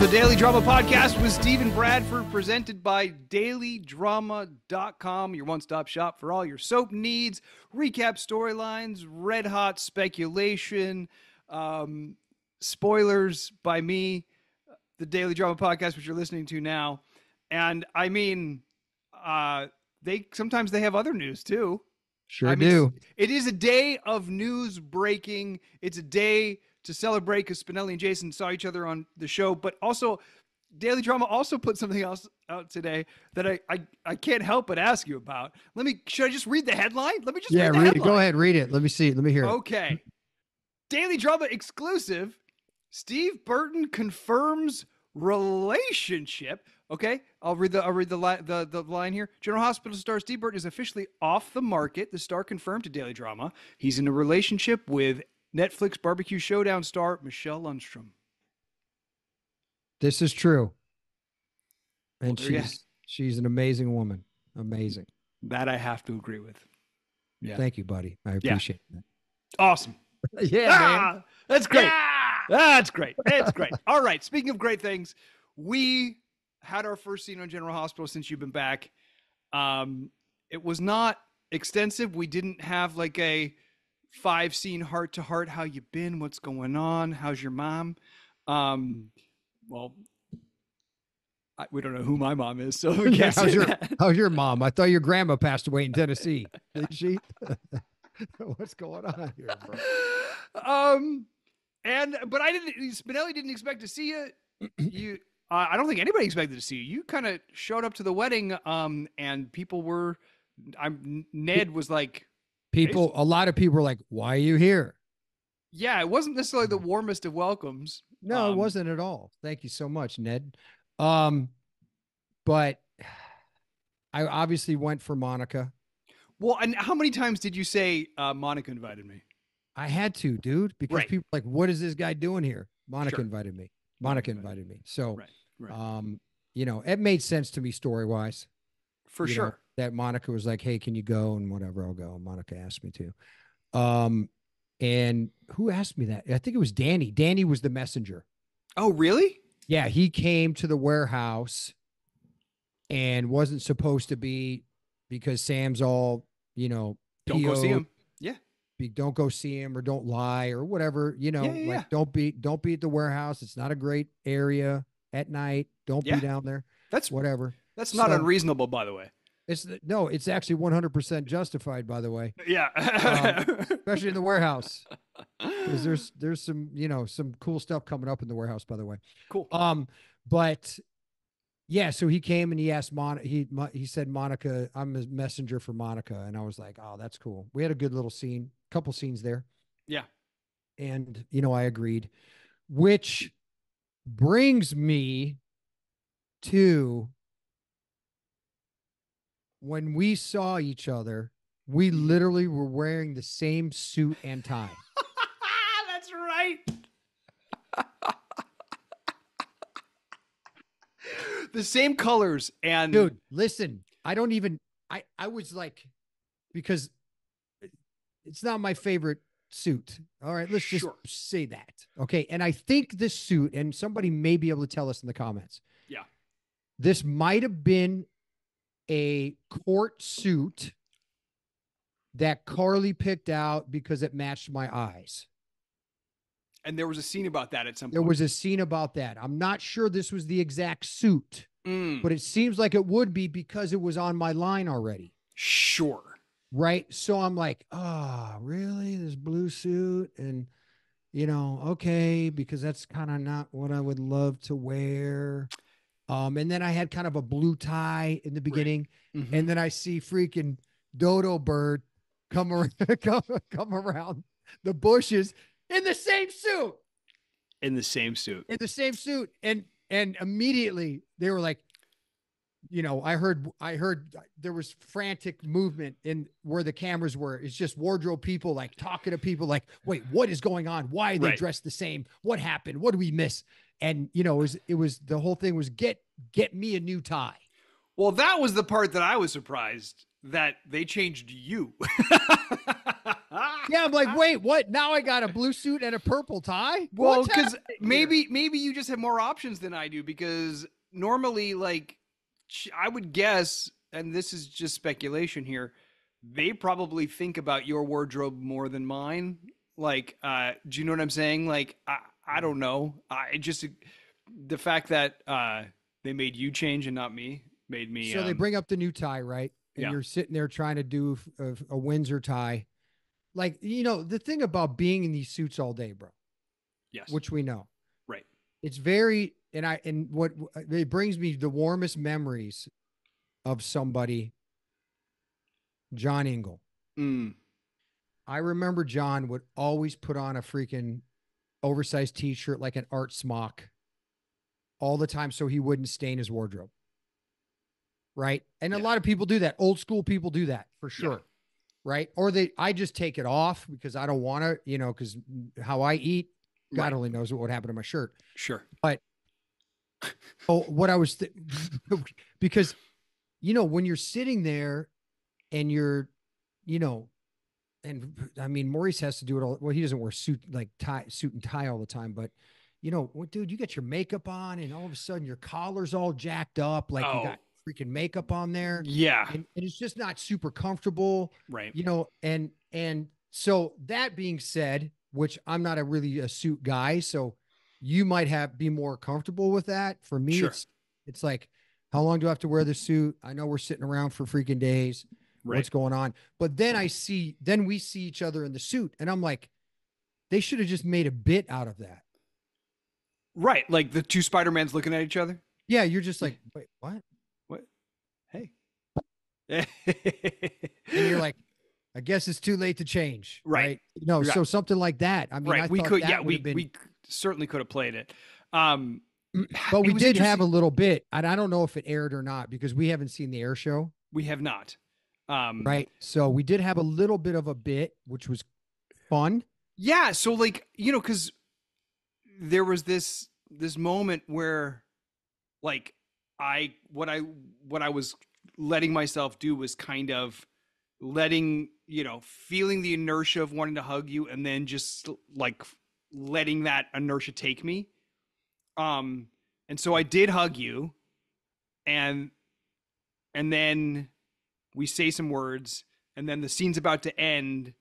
the Daily Drama Podcast with Stephen Bradford, presented by dailydrama.com, your one-stop shop for all your soap needs, recap storylines, red-hot speculation, spoilers by me, the Daily Drama Podcast, which you're listening to now. And I mean, sometimes they have other news too. Sure do. It is a day of news breaking. It's a day to celebrate because Spinelli and Jason saw each other on the show, but also Daily Drama also put something else out today that I can't help but ask you about. Should I just read the headline? Let me just read the headline. Go ahead, read it. Let me see it. Let me hear it. Okay. Daily Drama exclusive. Steve Burton confirms relationship. Okay, I'll read the line here. General Hospital star Steve Burton is officially off the market. The star confirmed to Daily Drama he's in a relationship with Netflix Barbecue Showdown star Michelle Lundstrom. This is true. And she's an amazing woman. Amazing. That I have to agree with. Yeah. Thank you, buddy. I appreciate that. Awesome. Man. That's great. Yeah! That's great. That's great. All right. Speaking of great things, we had our first scene on General Hospital since you've been back. It was not extensive. We didn't have like a 5-scene heart to heart. How you been? What's going on? How's your mom? Well, we don't know who my mom is, so we can't say that. How's your mom? I thought your grandma passed away in Tennessee. Did she? What's going on here, bro? But Spinelli didn't expect to see you. I don't think anybody expected to see you. You kind of showed up to the wedding, and people were. Ned was like. A lot of people were like, "Why are you here?" Yeah, it wasn't necessarily the warmest of welcomes. No, it wasn't at all. Thank you so much, Ned. But I obviously went for Monica. Well, and how many times did you say Monica invited me? I had to, dude, because people were like, what is this guy doing here? Monica invited me. So, it made sense to me story-wise. For sure. That Monica was like, hey, can you go? And whatever, I'll go. Monica asked me to. And who asked me that? I think it was Danny. Danny was the messenger. Oh, really? Yeah, he came to the warehouse and wasn't supposed to be because Sam's all, don't go see him. Yeah. Don't go see him or don't lie or whatever, don't be at the warehouse. It's not a great area at night. Don't be down there. That's whatever. That's not unreasonable, by the way. It's actually 100% justified, by the way. Yeah. Especially in the warehouse. Because there's some, some cool stuff coming up in the warehouse, by the way. Cool. But yeah, so he came and he asked he said, Monica, I'm a messenger for Monica. And I was like, oh, that's cool. We had a good little scene, couple scenes there. Yeah. And, I agreed, which brings me to when we saw each other, we literally were wearing the same suit and tie. That's right. The same colors. And dude, listen, I was like, because it's not my favorite suit. All right, let's just say that. Okay. And I think this suit, and somebody may be able to tell us in the comments. Yeah. This might have been a court suit that Carly picked out because it matched my eyes. And there was a scene about that at some point. There was a scene about that. I'm not sure this was the exact suit, but it seems like it would be because it was on my line already. Sure. Right. So I'm like, oh, really? This blue suit? And, okay, because that's kind of not what I would love to wear. And then I had kind of a blue tie in the beginning. Right. Mm-hmm. And then I see freaking Dodo Bird come around the bushes in the same suit. And immediately they were like, I heard there was frantic movement in where the cameras were. It's just wardrobe people like talking to people like, wait, what is going on? Why are they dressed the same? What happened? What do we miss? And, it was the whole thing was get me a new tie. Well, that was the part that I was surprised that they changed you. Yeah, I'm like, wait, what? Now I got a blue suit and a purple tie? Well, What's because happening maybe here? maybe you just have more options than I do. Because normally, like, I would guess, and this is just speculation here, they probably think about your wardrobe more than mine. Like, do you know what I'm saying? Like, I Yeah. don't know. I just the fact that they made you change and not me made me So they bring up the new tie, right? And yeah. you're sitting there trying to do a Windsor tie. Like, the thing about being in these suits all day, bro, Yes. which we know, Right. it's very, and what it brings me the warmest memories of somebody, John Ingle. Mm. I remember John would always put on a freaking oversized t-shirt, like an art smock, all the time so he wouldn't stain his wardrobe. Right. And a Yeah. lot of people do that. Old school people do that for Yeah. sure. Right. Or I just take it off because I don't want to, because how I eat, God Right. only knows what would happen to my shirt. Sure. But, what I was, because, when you're sitting there and you're, you know, and I mean, Maurice has to do it all. Well, he doesn't wear suit and tie all the time, but what, dude, you got your makeup on and all of a sudden your collar's all jacked up. Like you Oh, got freaking makeup on there yeah. and it's just not super comfortable, Right. and so that being said, which I'm not really a suit guy, so you might be more comfortable with that. For me, Sure. it's like, how long do I have to wear the suit? I know we're sitting around for freaking days. Right. What's going on? But then we see each other in the suit, and I'm like, they should have just made a bit out of that. Right. Like the two Spider-Mans looking at each other. Yeah, you're just like, wait, what? What? Hey. And you're like, I guess it's too late to change, Right. right? No, Right. so something like that. I mean, Right. I We thought could, yeah, that would have been, we certainly could have played it. Um, but it we was did have a interesting. little bit, and I don't know if it aired or not because we haven't seen the air show, We have not. right? So we did have a little bit of a bit, which was fun. Yeah. So like, cause there was this moment where like what I was letting myself do was kind of letting, feeling the inertia of wanting to hug you and then just like letting that inertia take me. And so I did hug you and then we say some words and then the scene's about to end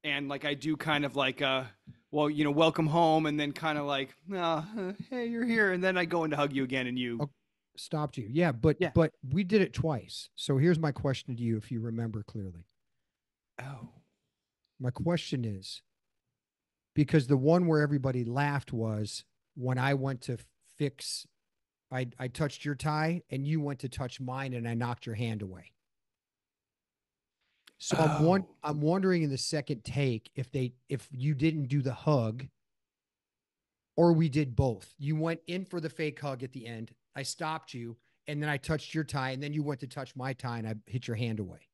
and like I do kind of like well, welcome home and then kind of like, oh, hey, you're here and then I go in to hug you again and you Oh, stopped you. Yeah, but yeah. we did it twice. So here's my question to you, if you remember clearly. Oh. My question is, because the one where everybody laughed was when I went to fix, I touched your tie and you went to touch mine and I knocked your hand away. So Oh. I'm wondering in the second take if you didn't do the hug or we did both. You went in for the fake hug at the end. I stopped you and then I touched your tie and then you went to touch my tie and I hit your hand away.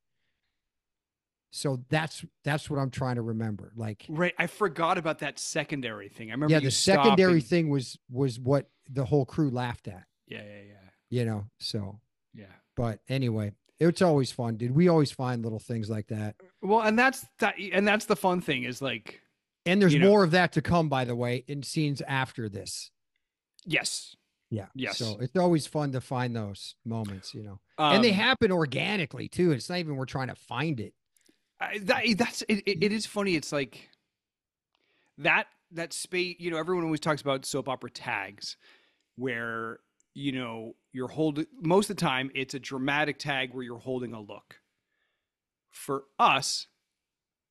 So that's what I'm trying to remember. Like, Right. I forgot about that secondary thing. I remember yeah, you the secondary stopping. thing was what the whole crew laughed at, Yeah, yeah, so, yeah. but anyway, it's always fun, dude. We always find little things like that. Well, and that's the fun thing is like, And there's more of that to come, by the way, in scenes after this. yes. Yeah. Yes. So it's always fun to find those moments, and they happen organically too. It's not even we're trying to find it. That's it. It is funny. It's like that space. Everyone always talks about soap opera tags, where you're holding most of the time. It's a dramatic tag where you're holding a look. For us,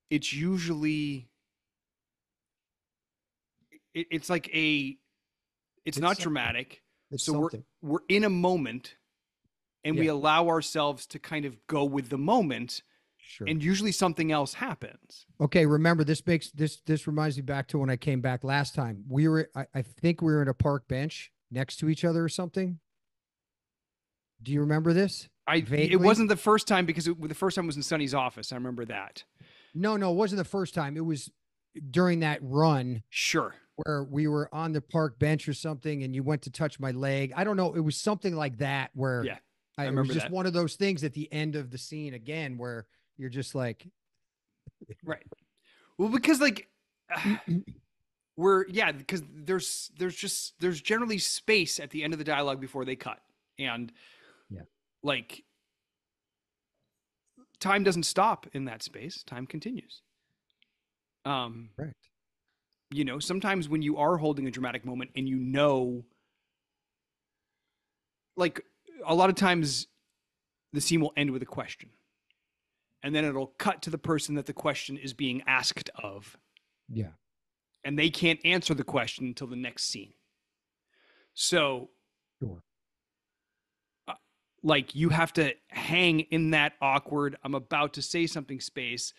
it's usually it's like it's not dramatic. It's So something. we're in a moment, and we allow ourselves to kind of go with the moment. Sure. And usually something else happens. Okay, remember this reminds me back to when I came back last time. I think we were in a park bench next to each other or something. Do you remember this? It wasn't the first time because the first time was in Sonny's office. I remember that. No, it wasn't the first time. It was during that run. Sure. Where we were on the park bench or something and you went to touch my leg. I don't know. It was something like that where I remember it was just that. one of those things at the end of the scene again where you're just like, right. Well, because like because there's generally space at the end of the dialogue before they cut. And Yeah. like time doesn't stop in that space. Time continues. Um, Correct. Sometimes when you are holding a dramatic moment and like a lot of times the scene will end with a question. And then it'll cut to the person that the question is being asked of. Yeah. And they can't answer the question until the next scene. So, Sure. Like, you have to hang in that awkward, I'm about to say something space.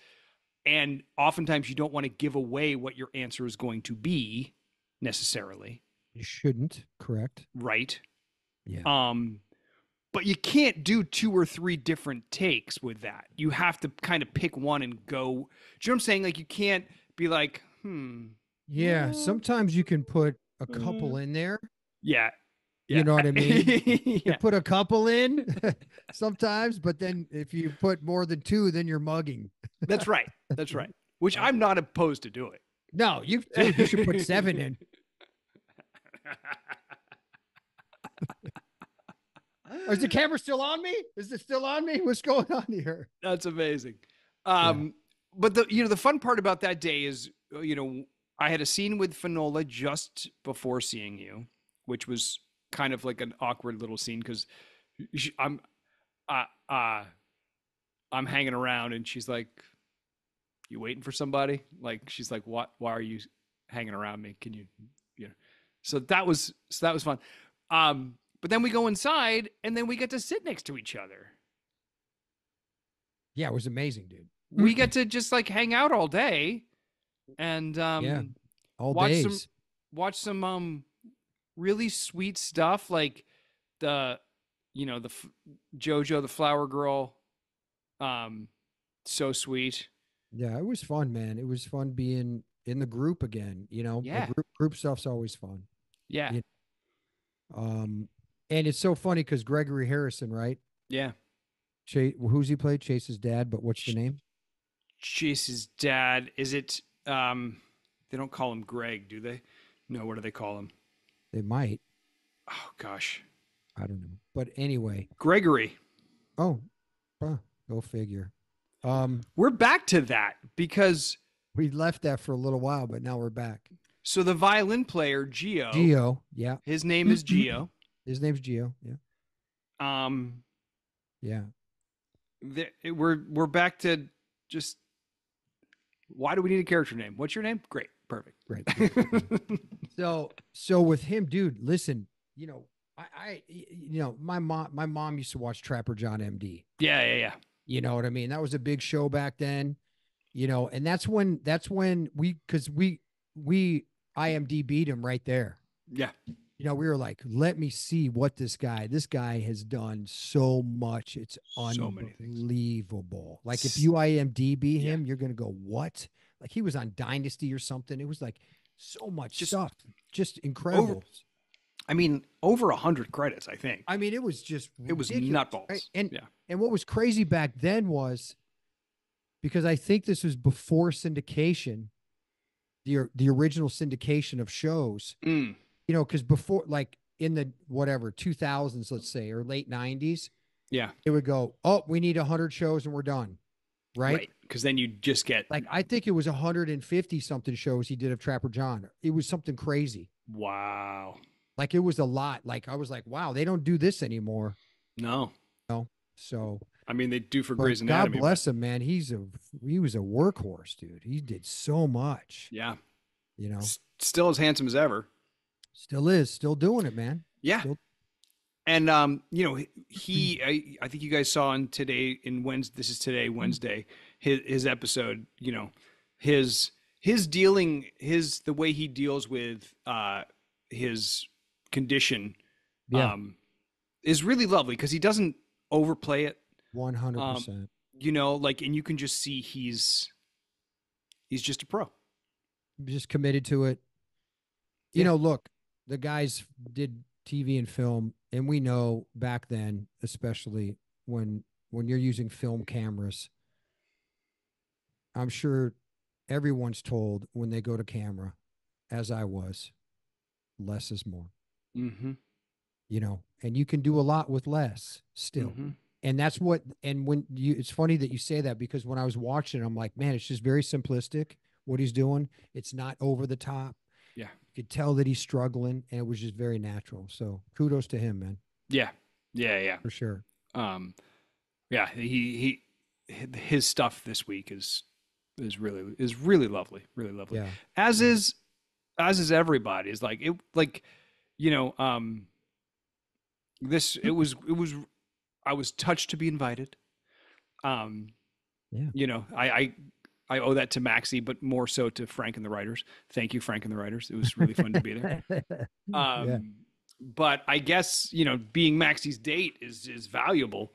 And oftentimes you don't want to give away what your answer is going to be necessarily. You shouldn't. Correct. Right. Yeah. But you can't do 2 or 3 different takes with that. You have to kind of pick one and go. Do you know what I'm saying? Like, you can't be like, Yeah. Sometimes you can put a couple in there. Yeah. You know what I mean? You Yeah. put a couple in sometimes, but then if you put more than 2, then you're mugging. That's right. That's right. Which I'm not opposed to doing. No, you should put 7 in. Is the camera still on me? Is it still on me? What's going on here? That's amazing. But the fun part about that day is, I had a scene with Finola just before seeing you, which was kind of like an awkward little scene because I'm hanging around and she's like, "You waiting for somebody?" Like, she's like, "What? Why are you hanging around me? Can you?" So that was fun. But then we go inside and then we get to sit next to each other. Yeah, it was amazing, dude. We get to just like hang out all day and all watch days. some really sweet stuff like the JoJo the Flower Girl, so sweet. Yeah, it was fun, man. It was fun being in the group again. Yeah. Group stuff's always fun. Yeah. And it's so funny because Gregory Harrison, right? Yeah. Who's he played? Chase's dad, but what's the name? Chase's dad. Is it they don't call him Greg, do they? No, what do they call him? They might. Oh gosh. I don't know. But anyway. Gregory. Oh, go figure. We're back to that because we left that for a little while, but now we're back. So the violin player, Gio. Yeah. His name is Gio. His name's Gio. Yeah. Yeah. We're back to just, why do we need a character name? What's your name? Great. Perfect. Great. So with him, dude, listen, my mom used to watch Trapper John MD. Yeah. You know what I mean? That was a big show back then, and that's when we IMDb'd him right there. Yeah. We were like, let me see what this guy has done so much. It's unbelievable. Like, if you IMDb him, you're going to go, what? Like, he was on Dynasty or something. It was like so much stuff. Just incredible. Over 100 credits, I think. It was just ridiculous. It was nutballs. Right? And what was crazy back then was, because I think this was before syndication, the original syndication of shows, because before, like in the 2000s, let's say, or late 90s, it would go, oh, we need 100 shows and we're done. Right. Because then you just get, like, I think it was 150 something shows he did of Trapper John. It was something crazy. Wow. Like, it was a lot. Like, I was like, wow, they don't do this anymore. No. So they do for Grey's Anatomy. God bless him, man. He was a workhorse, dude. He did so much. Yeah. Still as handsome as ever. Still doing it, man. Yeah. And I think you guys saw Wednesday, his episode, the way he deals with his condition is really lovely because he doesn't overplay it. 100%. And you can just see he's just a pro. Just committed to it. Look, the guys did TV and film, and we know back then, especially when you're using film cameras, I'm sure everyone's told when they go to camera, as I was, less is more. Mm-hmm. And you can do a lot with less still. Mm-hmm. And that's what, and when it's funny that you say that, because when I was watching, I'm like, man, it's just very simplistic what he's doing. It's not over the top. Yeah. You could tell that he's struggling, and it was just very natural. So kudos to him, man, Yeah. Yeah. Yeah. for sure. Um, yeah. His stuff this week is really lovely. Really lovely. Yeah. As is, everybody's like it, like, you know, it was, I was touched to be invited. Um, Yeah. I owe that to Maxie, but more so to Frank and the writers. Thank you, Frank and the writers. It was really fun to be there. Yeah. But I guess, being Maxie's date is valuable.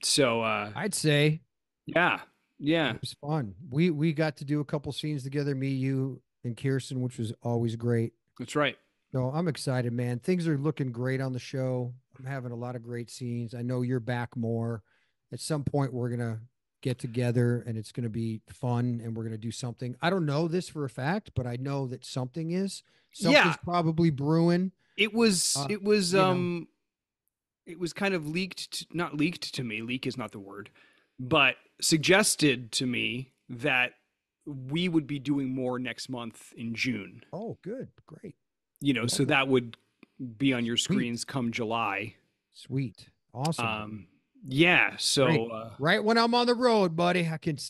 So I'd say yeah, yeah, it was fun. We got to do a couple scenes together, me, you, and Kirsten, which was always great. that's right. So I'm excited, man. Things are looking great on the show. I'm having a lot of great scenes. I know you're back more. At some point, we're gonna get together, and it's gonna be fun, and we're gonna do something. I don't know this for a fact, but I know that something's Yeah, probably brewing. it was Uh, it was you know, it was kind of not leaked to me. Leak is not the word, but suggested to me that we would be doing more next month in June. oh, good, great, So that would be on your sweet, screens come July. sweet, awesome. Yeah. Great. So Right when I'm on the road, buddy, I could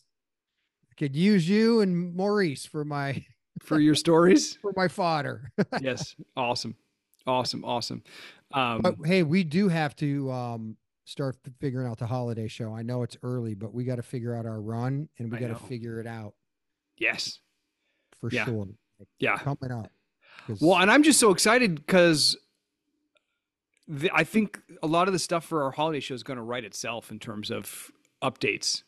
use you and Maurice for my for your stories, for my fodder. yes, awesome, awesome, awesome. But hey, we do have to start figuring out the holiday show. I know it's early, but we got to figure out our run, and we I got to know. figure it out Yes. for Yeah. sure. Like, Yeah. coming up. Well, and I'm just so excited because I think a lot of the stuff for our holiday show is going to write itself in terms of updates.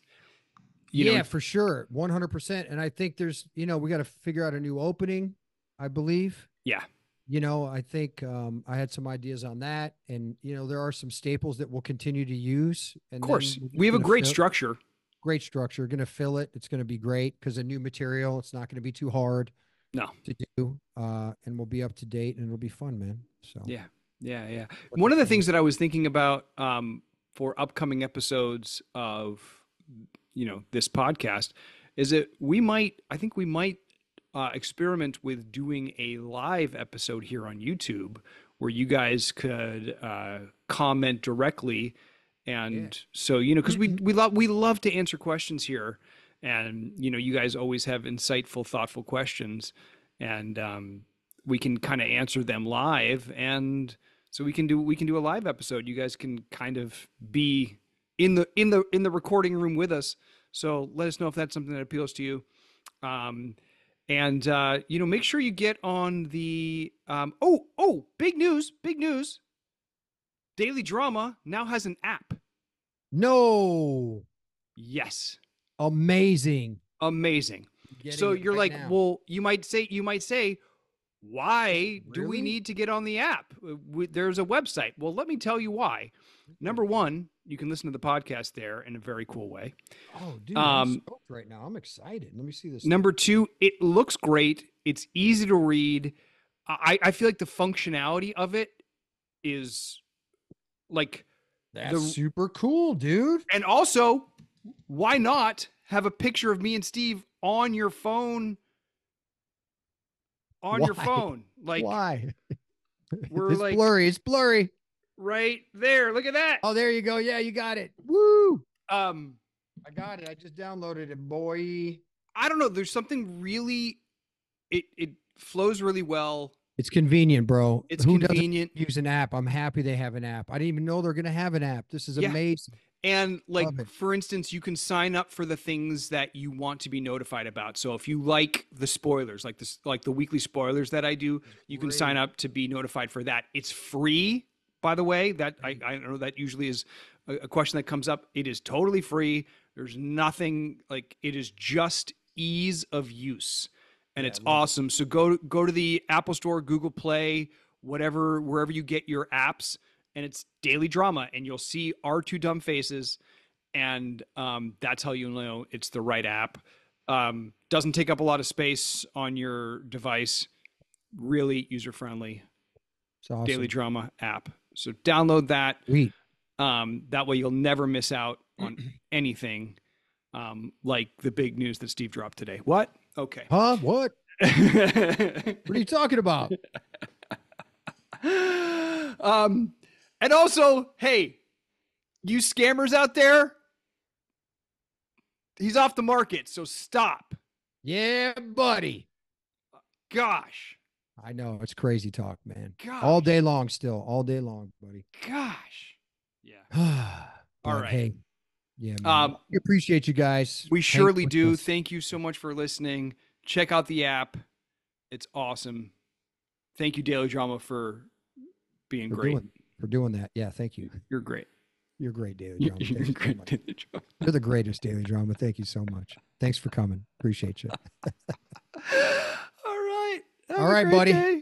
Yeah, for sure, 100%. And I think there's, we got to figure out a new opening, I believe. Yeah. I think I had some ideas on that, and there are some staples that we'll continue to use. And Of course, then we have a great structure. Great structure. Going to fill it. It's going to be great because a new material. It's not going to be too hard. No. To do, and we'll be up to date, and it'll be fun, man. So yeah. One of the things that I was thinking about for upcoming episodes of this podcast is that I think we might experiment with doing a live episode here on YouTube where you guys could comment directly, and so because we love to answer questions here, and you guys always have insightful, thoughtful questions, and we can kind of answer them live, and so we can do a live episode. You guys can kind of be in the recording room with us. So let us know if that's something that appeals to you. And make sure you get on the big news. Daily Drama now has an app. No. Yes. Amazing. So you're like, now. Well, you might say, why do we need to get on the app? There's a website. Well, let me tell you why. Number one, you can listen to the podcast there in a very cool way. Oh, dude, I'm stoked right now. I'm excited. Let me see this. Number two, it looks great. It's easy to read. I feel like the functionality of it is like that's super cool, dude. And also, why not have a picture of me and Steve on your phone? Your phone, like why? We're it's like blurry. It's blurry. Right there. Look at that. Oh, there you go. Yeah, you got it. Woo. I got it. I just downloaded it, boy. I don't know. There's something really. It flows really well. It's convenient, bro. It's convenient. Use an app. I'm happy they have an app. I didn't even know they're gonna have an app. This is amazing. And like, for instance, you can sign up for the things that you want to be notified about. So if you like the spoilers, like the weekly spoilers that I do, you can sign up to be notified for that. It's free, by the way. That I know that usually is a question that comes up. It is totally free. There's nothing like it is just ease of use, and it's awesome. So go to the Apple Store, Google Play, wherever you get your apps. And it's Daily Drama, and you'll see our two dumb faces, and that's how you know it's the right app. Doesn't take up a lot of space on your device. Really user friendly. It's awesome. Daily Drama app. So download that. Sweet. That way you'll never miss out on anything. Like the big news that Steve dropped today. What? Okay. Huh? What? What are you talking about? And also, hey, you scammers out there, he's off the market, so stop. Yeah, buddy. Gosh. I know. It's crazy talk, man. Gosh. All day long still. All day long, buddy. Gosh. Yeah. All right. Hey. Yeah, man. We appreciate you guys. We surely do. Thank you so much for listening. Check out the app. It's awesome. Thank you, Daily Drama, for being great. For doing that. Yeah, thank you. You're great. You're great, Daily Drama. You're great, Daily Drama. You're the greatest, Daily Drama. Thank you so much. Thanks for coming. Appreciate you. All right. All right, buddy. Day.